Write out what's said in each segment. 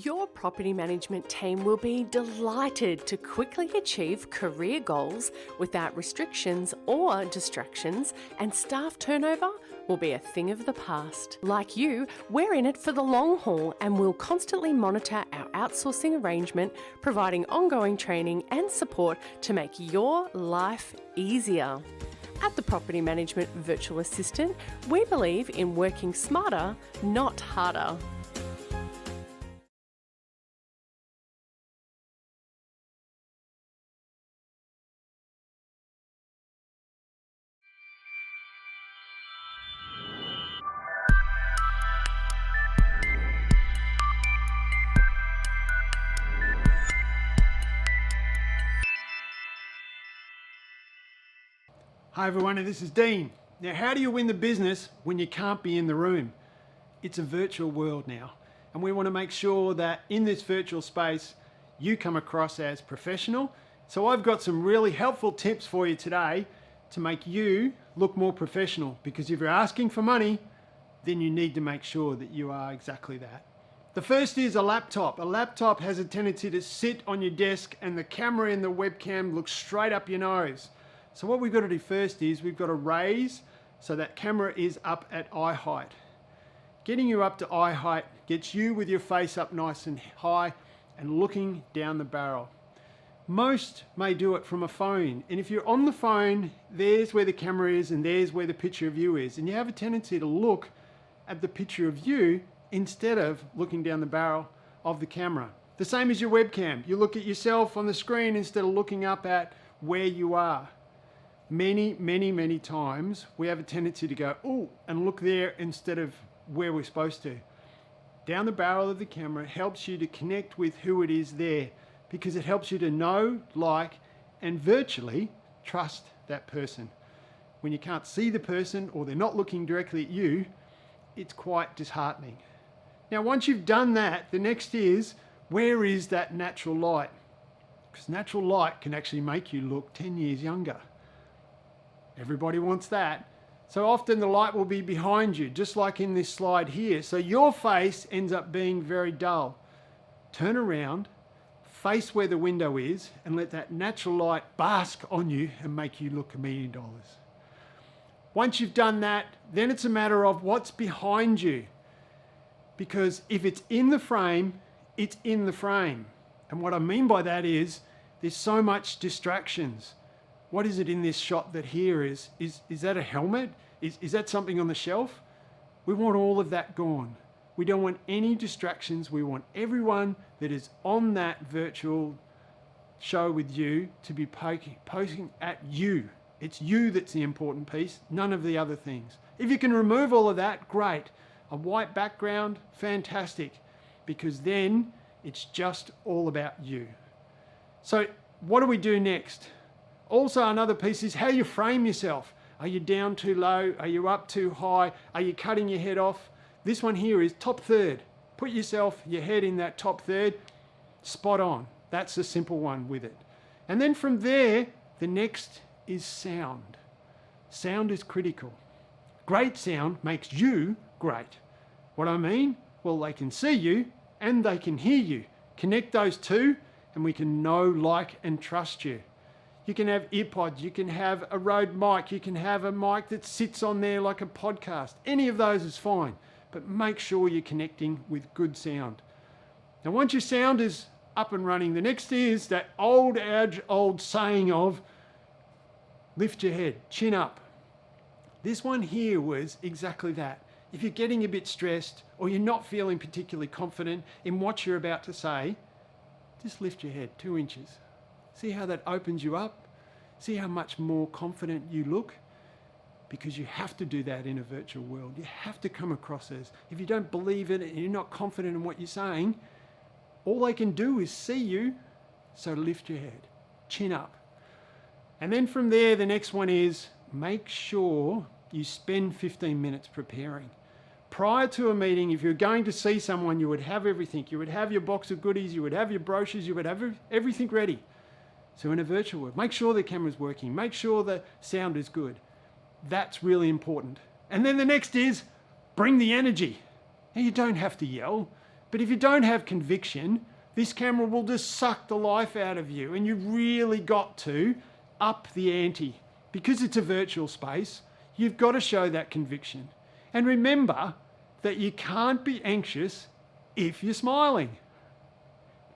Your property management team will be delighted to quickly achieve career goals without restrictions or distractions, and staff turnover will be a thing of the past. Like you, we're in it for the long haul and will constantly monitor our outsourcing arrangement, providing ongoing training and support to make your life easier. At the Property Management Virtual Assistant, we believe in working smarter, not harder. Hi everyone, and this is Dean. Now, how do you win the business when you can't be in the room? It's a virtual world now, and we want to make sure that in this virtual space, you come across as professional. So I've got some really helpful tips for you today to make you look more professional, because if you're asking for money, then you need to make sure that you are exactly that. The first is a laptop. A laptop has a tendency to sit on your desk and the camera in the webcam looks straight up your nose. So what we've got to do first is we've got to raise so that camera is up at eye height. Getting you up to eye height gets you with your face up nice and high and looking down the barrel. Most may do it from a phone, and if you're on the phone, there's where the camera is and there's where the picture of you is, and you have a tendency to look at the picture of you instead of looking down the barrel of the camera. The same as your webcam. You look at yourself on the screen instead of looking up at where you are. Many times we have a tendency to go, ooh, and look there instead of where we're supposed to. Down the barrel of the camera helps you to connect with who it is there, because it helps you to know, like, and virtually trust that person. When you can't see the person or they're not looking directly at you, it's quite disheartening. Now, once you've done that, the next is, where is that natural light? Because natural light can actually make you look 10 years younger. Everybody wants that. So often the light will be behind you, just like in this slide here. So your face ends up being very dull. Turn around, face where the window is, and let that natural light bask on you and make you look $1 million. Once you've done that, then it's a matter of what's behind you. Because if it's in the frame, it's in the frame. And what I mean by that is, there's so much distractions. What is it in this shot that here is that a helmet? Is that something on the shelf? We want all of that gone. We don't want any distractions. We want everyone that is on that virtual show with you to be poking at you. It's you that's the important piece, none of the other things. If you can remove all of that, great. A white background, fantastic, because then it's just all about you. So what do we do next? Also, another piece is how you frame yourself. Are you down too low? Are you up too high? Are you cutting your head off? This one here is top third. Put yourself, your head in that top third, spot on. That's a simple one with it. And then from there, the next is sound. Sound is critical. Great sound makes you great. What I mean? Well, they can see you and they can hear you. Connect those two and we can know, like, and trust you. You can have earpods, you can have a Rode mic, you can have a mic that sits on there like a podcast. Any of those is fine, but make sure you're connecting with good sound. Now, once your sound is up and running, the next is that old saying of lift your head, chin up. This one here was exactly that. If you're getting a bit stressed or you're not feeling particularly confident in what you're about to say, just lift your head 2 inches. See how that opens you up? See how much more confident you look? Because you have to do that in a virtual world. You have to come across as, if you don't believe it and you're not confident in what you're saying, all they can do is see you, so lift your head, chin up. And then from there, the next one is make sure you spend 15 minutes preparing. Prior to a meeting, if you're going to see someone, you would have everything. You would have your box of goodies, you would have your brochures, you would have everything ready. So in a virtual world, make sure the camera's working, make sure the sound is good. That's really important. And then the next is bring the energy. Now, you don't have to yell. But if you don't have conviction, this camera will just suck the life out of you, and you've really got to up the ante. Because it's a virtual space, you've got to show that conviction. And remember that you can't be anxious if you're smiling.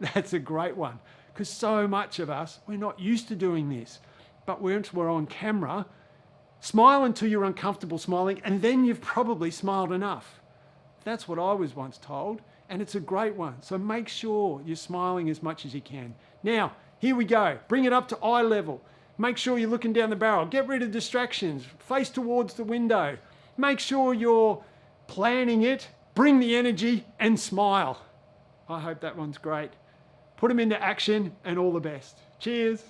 That's a great one, because so much of us, we're not used to doing this. But once we're on camera, smile until you're uncomfortable smiling, and then you've probably smiled enough. That's what I was once told, and it's a great one. So make sure you're smiling as much as you can. Now, here we go. Bring it up to eye level. Make sure you're looking down the barrel. Get rid of distractions. Face towards the window. Make sure you're planning it. Bring the energy and smile. I hope that one's great. Put them into action and all the best. Cheers.